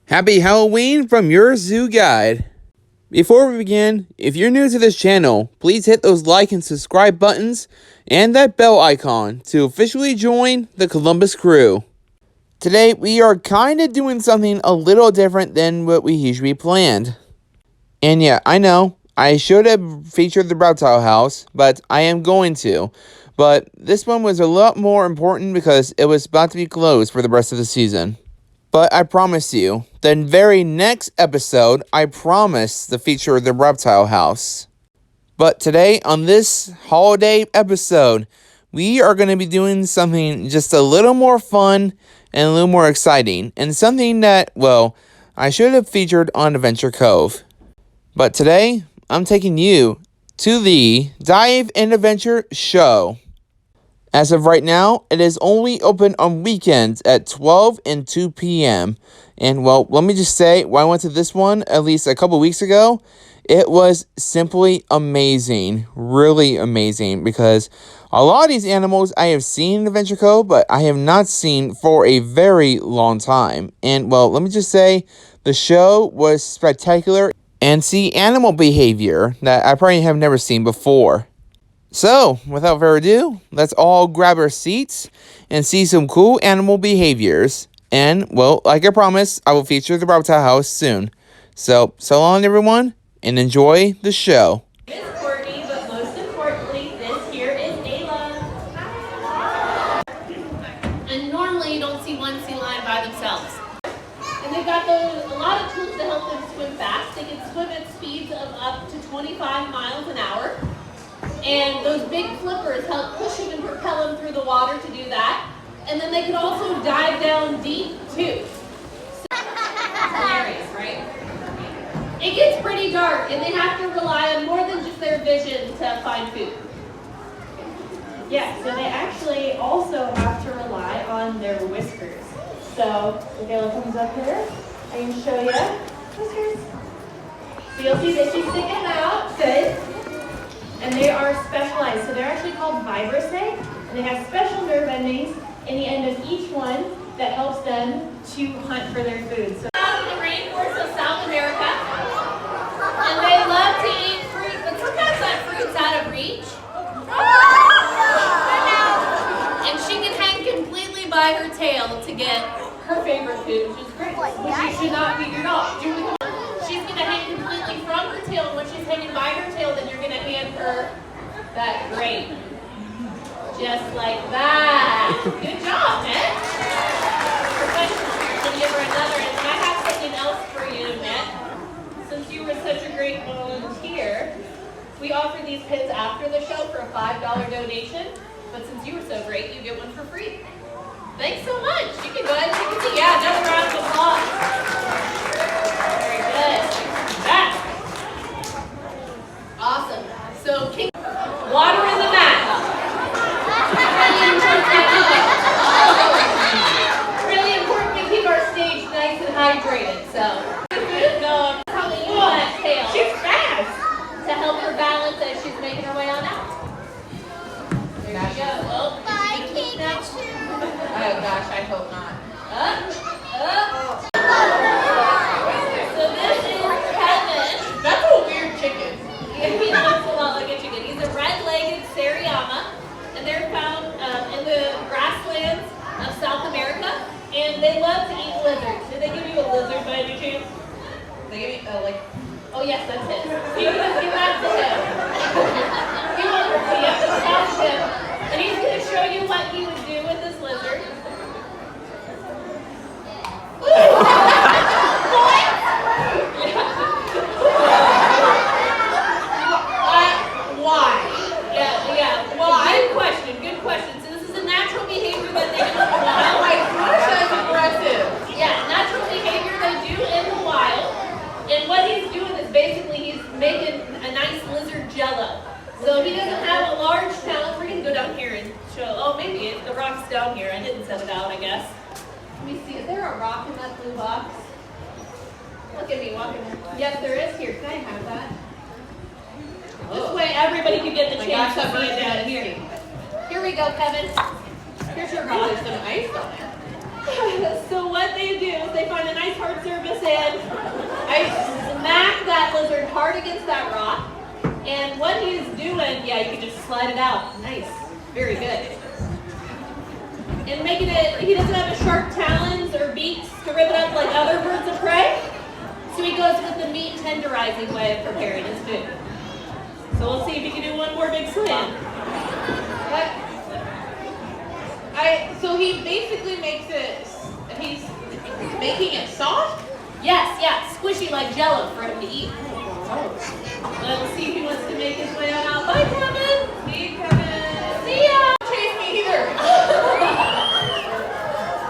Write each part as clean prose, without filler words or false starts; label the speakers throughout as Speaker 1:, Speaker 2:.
Speaker 1: Happy Halloween from your zoo guide. Before we begin, if you're new to this channel, please hit those like and subscribe buttons and that bell icon to officially join the Columbus crew. Today, we are kind of doing something a little different than what we usually planned. And yeah, I know, I should have featured the reptile house, but I am going to. But this one was a lot more important because it was about to be closed for the rest of the season. But I promise you, the very next episode, I promise to feature the reptile house. But today, on this holiday episode, we are going to be doing something just a little more fun and a little more exciting. And something that, well, I should have featured on Adventure Cove. But today, I'm taking you to the Dive and Adventure show. As of right now, it is only open on weekends at 12 and 2 p.m. And, well, let me just say, when I went to this one at least a couple weeks ago, it was simply amazing. Really amazing. Because a lot of these animals I have seen in Adventure Cove, but I have not seen for a very long time. And, well, let me just say, the show was spectacular. And see animal behavior that I probably have never seen before. So, without further ado, let's all grab our seats and see some cool animal behaviors. And, well, like I promised, I will feature the reptile house soon. So long everyone, and enjoy the show.
Speaker 2: This is Courtney, but most importantly, this here is Ayla. And normally you don't see one sea lion by themselves. And they've got a lot of tools to help them swim fast. They can swim at speeds of up to 25 miles an hour. And those big flippers help push them and propel them through the water to do that. And then they can also dive down deep too. So, hilarious, right? It gets pretty dark and they have to rely on more than just their vision to find food. Yeah, so they actually also have to rely on their whiskers. So if Ayla comes up here, I can show you whiskers. So you'll see that she's sticking out, good. And they are specialized, so they're actually called vibrissae, and they have special nerve endings in the end of each one that helps them to hunt for their food. So out in the rainforest of South America, and they love to eat fruit, but sometimes that fruit's out of reach. And she can hang completely by her tail to get her favorite food, which is great. But she should not beat your dog. She's going to hang completely from her tail, and when she's hanging by her tail, then you're going to hand her that grape. Just like that. Good job, Matt. Professional. I'm going to give her another, and I have something else for you, Matt. Since you were such a great volunteer, we offer these pins after the show for a $5 donation, but since you were so great, you get one for free. Thanks so much. You can go ahead and take a seat. Yeah, another round of applause. Very good. Back. Awesome. So, water in the mat. Really important to keep our stage nice and hydrated. So, no, probably you on that tail. She's fast. To help her balance as she's making her way on out. There you go. Oh, bye, Kinkajou. Oh gosh, I hope not. Up. So this is Kevin.
Speaker 3: That's a weird chicken.
Speaker 2: He looks a lot like a chicken. He's a red-legged Seriema, and they're found in the grasslands of South America, and they love to eat lizards. Did they give you a lizard by any chance?
Speaker 3: They give me like.
Speaker 2: Oh yes, that's it. Give that to him. That's him. And he's going to show you what he would do with this lizard. Why? Yeah. Why? Good question. So this is a natural behavior that they do in the wild.
Speaker 3: Oh my gosh, that's aggressive.
Speaker 2: Yeah, natural behavior they do in the wild. And what he's doing is basically he's making a nice lizard jello. So he doesn't have a large talent. We're going to go down here and show. Oh, maybe the rock's down here. I didn't set it out, I guess. Let me see. Is there a rock in that blue box? Look at me walking there. Yes, there is. Here, can I have that? This way everybody can get the chance to see it down here. Here we go, Kevin. Here's your rock.
Speaker 3: There's some ice on it.
Speaker 2: So what they do is they find a nice hard surface and I smacked that lizard hard against that rock. And what he's doing, yeah, you can just slide it out. Nice. Very good. And making it, he doesn't have a sharp talons or beaks to rip it up like other birds of prey. So he goes with the meat tenderizing way of preparing his food. So we'll see if he can do one more big slam.
Speaker 3: So he basically makes it, he's making it soft?
Speaker 2: Yes, yeah, squishy like Jell-O for him to eat. Let's see if he wants to make his way on out. Bye, Kevin.
Speaker 3: See you, Kevin.
Speaker 2: See ya.
Speaker 3: Don't chase me either.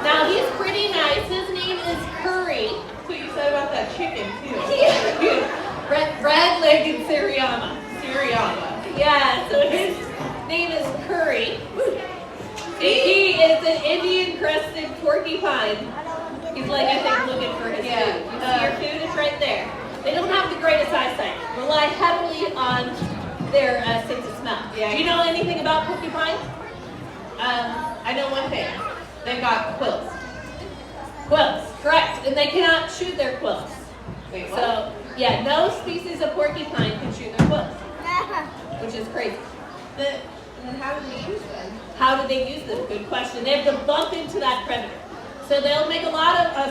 Speaker 2: Now he's pretty nice. His name is Curry.
Speaker 3: That's what you said about that chicken too.
Speaker 2: Red-legged Seriema.
Speaker 3: Seriema.
Speaker 2: Yeah, so his name is Curry. He is an Indian crested porcupine. He's like, I think, looking for his food. You see your food? It's right there. They don't have the greatest eyesight. Rely heavily on their sense of smell.
Speaker 3: Yeah.
Speaker 2: Do you know anything about porcupine?
Speaker 3: I know one thing. They've got quills.
Speaker 2: Quills, correct. And they cannot shoot their quills.
Speaker 3: Wait, what?
Speaker 2: So, yeah, no species of porcupine can shoot their quills, which is crazy.
Speaker 3: Then how do we use them?
Speaker 2: How do they use them? Good question. They have to bump into that predator. So they'll make a lot of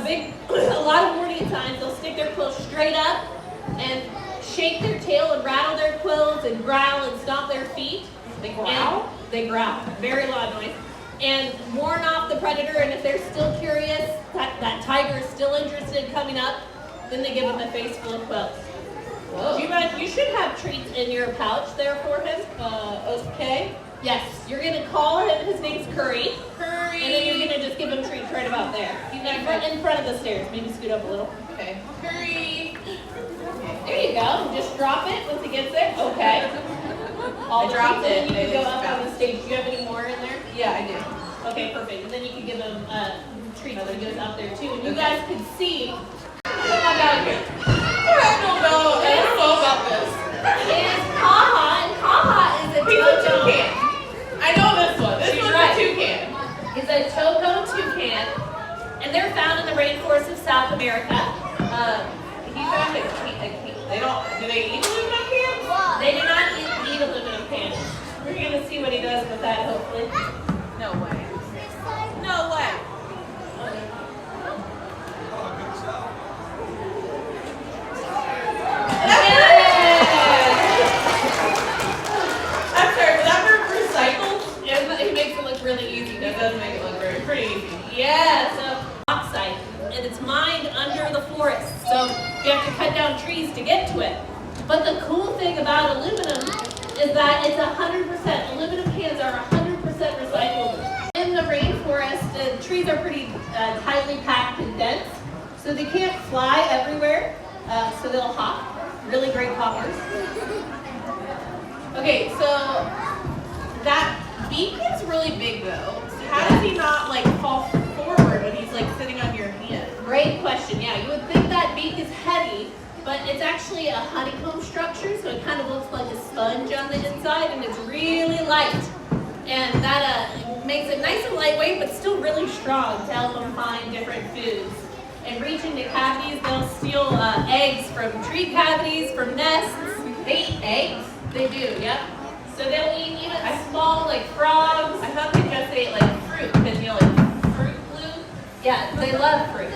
Speaker 2: warning signs. They'll stick their quills straight up and shake their tail and rattle their quills and growl and stomp their feet.
Speaker 3: They growl?
Speaker 2: And they growl. Very loud noise. And warn off the predator, and if they're still curious, that tiger is still interested in coming up, then they give him a face full of quills.
Speaker 3: Whoa.
Speaker 2: You should have treats in your pouch there for him. Okay. Yes, you're gonna call him. His name's Curry.
Speaker 3: Curry.
Speaker 2: And then you're gonna just give him treats right about there. In front of the stairs. Maybe scoot up a little.
Speaker 3: Okay. Curry.
Speaker 2: There you go. Just drop it once it gets there. Okay.
Speaker 3: I dropped it.
Speaker 2: And you can go
Speaker 3: It's
Speaker 2: up on
Speaker 3: bounced.
Speaker 2: the stage. Do you have any more in there?
Speaker 3: Yeah, I do.
Speaker 2: Okay, perfect. And then you can give him treats that goes up there too. And you guys can see. Come on down here.
Speaker 3: I don't know about this.
Speaker 2: Is Kaha, and Kaha is a
Speaker 3: He's a
Speaker 2: Toco.
Speaker 3: toucan. I know this one. This
Speaker 2: She's
Speaker 3: one's
Speaker 2: right.
Speaker 3: a toucan.
Speaker 2: Is a Toco Toucan, and they're found in the rainforest of South America.
Speaker 3: He found a they don't, do they eat aluminum cans?
Speaker 2: They do not eat aluminum cans. We're going to see what he does with that, hopefully.
Speaker 3: No way. No way. I'm sorry, was that bird recycled?
Speaker 2: Yeah, he makes it look really easy,
Speaker 3: That does make it look pretty easy.
Speaker 2: Yeah, so bauxite, and it's mined under the forest, so you have to cut down trees to get to it. But the cool thing about aluminum is that it's 100%. Aluminum cans are 100% recyclable. In the rainforest, the trees are pretty tightly packed and dense, so they can't fly everywhere, so they'll hop. Really great hoppers.
Speaker 3: Okay, so that beak is really big though. So how does he not like fall forward when he's like sitting on your hand?
Speaker 2: Great question. Yeah, you would think that beak is heavy, but it's actually a honeycomb structure, so it kind of looks like a sponge on the inside, and it's really light. And that makes it nice and lightweight, but still really strong to help them find different foods. And reach into cavities, they'll steal eggs from tree cavities, from nests.
Speaker 3: They eat eggs?
Speaker 2: They do, yep. So they'll eat even small, like frogs.
Speaker 3: I thought they just ate like fruit because you know like fruit glue.
Speaker 2: Yeah, they love fruit.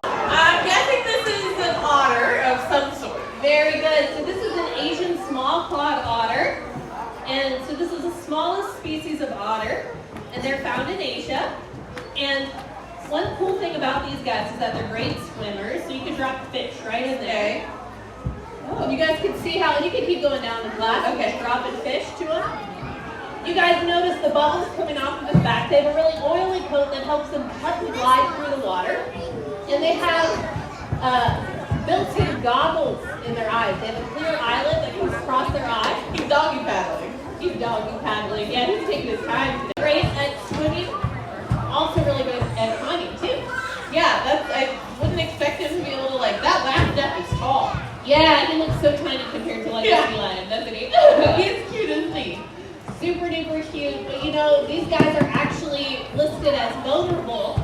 Speaker 3: I'm guessing this is an otter of some sort.
Speaker 2: Very good. So this is an Asian small-clawed otter. And so this is the smallest species of otter. And they're found in Asia. And one cool thing about these guys is that they're great swimmers. So you can drop fish right in there.
Speaker 3: Okay.
Speaker 2: Oh, you guys can see how, you can keep going down the glass.
Speaker 3: Okay.
Speaker 2: And dropping fish to them. You guys notice the bubbles coming off of his back. They have a really oily coat that helps them cut and glide through the water. And they have built-in goggles in their eyes. They have a clear eyelid that comes across their eye.
Speaker 3: He's doggy paddling.
Speaker 2: He's doggy paddling. Yeah, he's taking his time today. Great at swimming. Also really good at climbing too.
Speaker 3: Yeah, I wouldn't expect him to be able to like, that last step is tall.
Speaker 2: Yeah, he looks so tiny compared to like
Speaker 3: Yeah.
Speaker 2: a sea lion, doesn't he?
Speaker 3: He's cute, isn't he?
Speaker 2: Super duper cute. But you know, these guys are actually listed as vulnerable.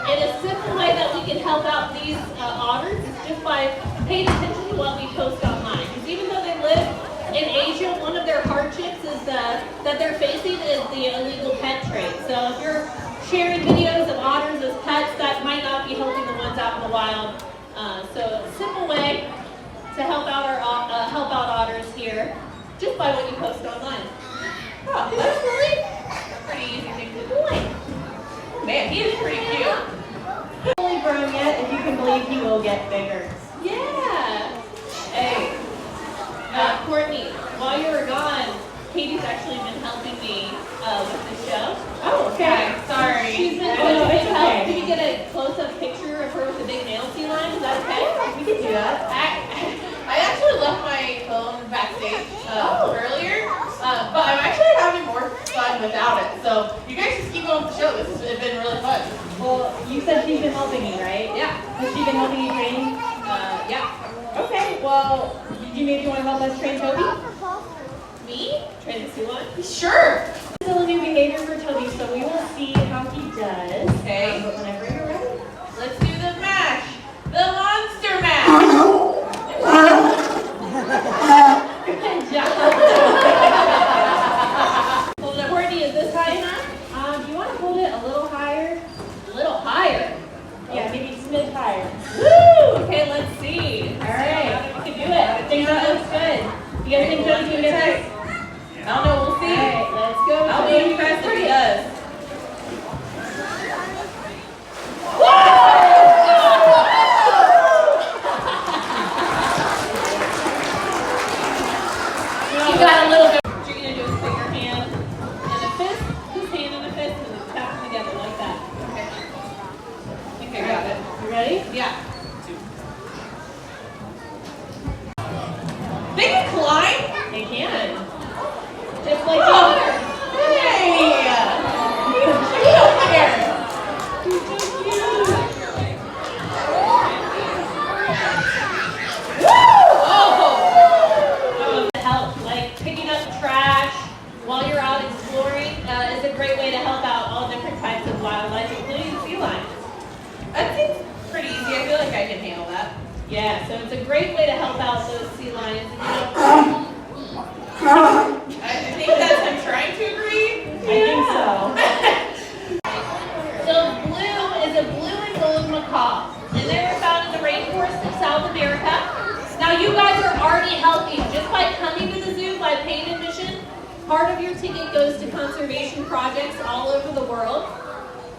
Speaker 2: In a simple way that we can help out these otters is just by paying attention to what we post online. Because even though they live in Asia, one of their hardships is that they're facing is the illegal pet trade. So if you're sharing videos of otters as pets, that might not be helping the ones out in the wild. So a simple way to help out otters here, just by what you post online.
Speaker 3: Oh, that's really a pretty easy thing to do. Oh, man, he is pretty cute.
Speaker 4: Not fully grown yet. If you can believe, he will get bigger.
Speaker 2: Yeah. Hey, Courtney, while you were gone, Katie's actually been helping me with the show.
Speaker 3: Oh, okay. Sorry.
Speaker 2: She's been
Speaker 4: Oh, no, it's
Speaker 2: help.
Speaker 4: okay.
Speaker 2: Can you get a close-up picture of her with the big nail sea line? Is that okay?
Speaker 4: We can do that.
Speaker 3: I actually left my phone backstage earlier, but I'm actually having more fun without it. So you guys just keep going with the show. This has been really fun.
Speaker 4: Well, you said she's been helping you, right?
Speaker 3: Yeah.
Speaker 4: Has she been helping you train?
Speaker 3: Yeah.
Speaker 4: Okay. Well, did you maybe want to help us train Toby?
Speaker 2: Me? Train the sea line?
Speaker 3: Sure.
Speaker 4: This is a new behavior for Toby, so we will see how he does.
Speaker 3: Okay.
Speaker 4: But whenever you're ready.
Speaker 3: Let's do the mash. The monster mash.
Speaker 4: Good job.
Speaker 2: Hold up, Courtney, is this high enough?
Speaker 4: Do you want to hold it a little higher?
Speaker 2: A little higher.
Speaker 4: Yeah, maybe smidge higher.
Speaker 2: Woo! Okay, let's see.
Speaker 4: All right.
Speaker 2: We can do it. I think that looks good.
Speaker 4: You guys think Toby can get this?
Speaker 3: I don't know. We'll see.
Speaker 4: All right, let's go.
Speaker 3: I'll be impressed if he does.
Speaker 2: You got a little bit. What you're gonna do is put your hand in a fist, his hand in a fist, and then tap them together like that.
Speaker 3: Okay. I think I got it.
Speaker 2: You ready?
Speaker 3: Yeah. They can climb?
Speaker 2: They can. Just like the
Speaker 3: Oh,
Speaker 2: otter.
Speaker 3: hey! He's cute over there. Oh!
Speaker 2: To help, like picking up trash while you're out exploring is a great way to help out all different types of wildlife, including sea lions.
Speaker 3: That seems pretty easy. I feel like I can handle that.
Speaker 2: Yeah, so it's a great way to help out those sea lions. And,
Speaker 3: I think that's him trying to agree.
Speaker 4: I think so.
Speaker 2: So blue is a blue and gold macaw, and they were found in the rainforest of South America. Now you guys are already helping just by coming to the zoo, by paying admission. Part of your ticket goes to conservation projects all over the world.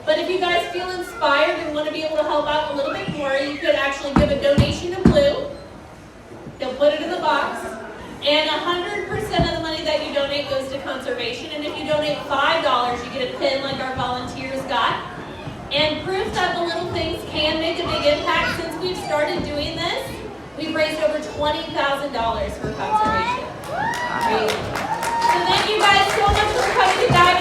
Speaker 2: But if you guys feel inspired and want to be able to help out a little bit more, you could actually give a donation to Blue. He'll put it in the box. And 100% of the money that you donate goes to conservation. And if you donate $5, you get a pin like our volunteers got. And proof that the little things can make a big impact. Since we've started doing this, we've raised over $20,000 for conservation. So thank you guys so much for coming to Dive